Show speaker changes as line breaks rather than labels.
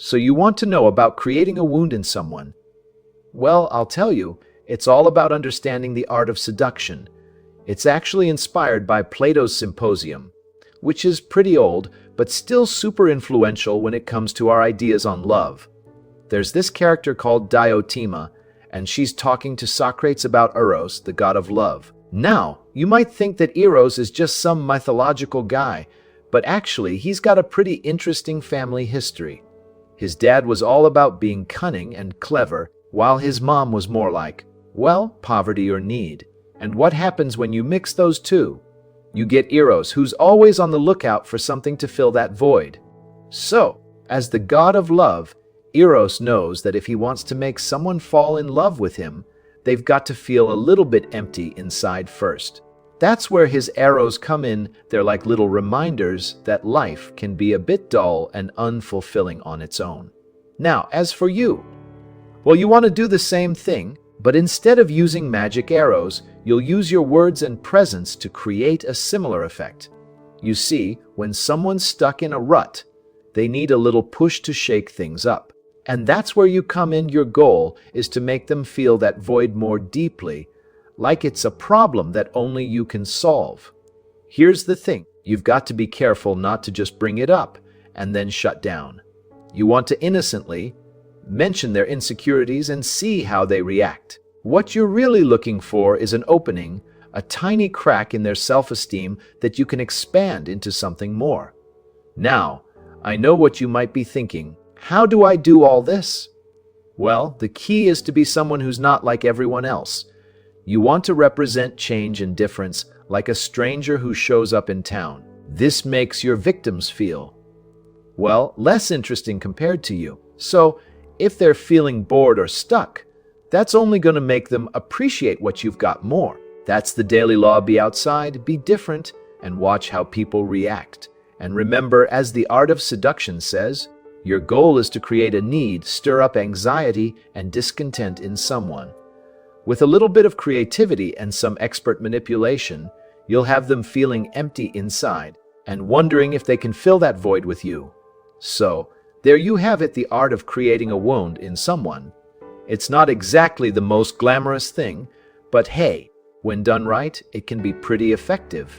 So you want to know about creating a wound in someone? Well, I'll tell you, it's all about understanding the art of seduction. It's actually inspired by Plato's Symposium, which is pretty old, but still super influential when it comes to our ideas on love. There's this character called Diotima, and she's talking to Socrates about Eros, the god of love. Now, you might think that Eros is just some mythological guy, but actually he's got a pretty interesting family history. His dad was all about being cunning and clever, while his mom was more like, well, poverty or need. And what happens when you mix those two? You get Eros, who's always on the lookout for something to fill that void. So, as the god of love, Eros knows that if he wants to make someone fall in love with him, they've got to feel a little bit empty inside first. That's where his arrows come in. They're like little reminders that life can be a bit dull and unfulfilling on its own. Now, as for you, well, you want to do the same thing, but instead of using magic arrows, you'll use your words and presence to create a similar effect. You see, when someone's stuck in a rut, they need a little push to shake things up. And that's where you come in. Your goal is to make them feel that void more deeply, like it's a problem that only you can solve. Here's the thing, you've got to be careful not to just bring it up and then shut down. You want to innocently mention their insecurities and see how they react. What you're really looking for is an opening, a tiny crack in their self-esteem that you can expand into something more. Now, I know what you might be thinking. How do I do all this? Well, the key is to be someone who's not like everyone else. You want to represent change and difference like a stranger who shows up in town. This makes your victims feel, well, less interesting compared to you. So, if they're feeling bored or stuck, that's only going to make them appreciate what you've got more. That's the daily law. Be outside, be different, and watch how people react. And remember, as the art of seduction says, your goal is to create a need, stir up anxiety and discontent in someone. With a little bit of creativity and some expert manipulation, you'll have them feeling empty inside and wondering if they can fill that void with you. So, there you have it, the art of creating a wound in someone. It's not exactly the most glamorous thing, but hey, when done right, it can be pretty effective.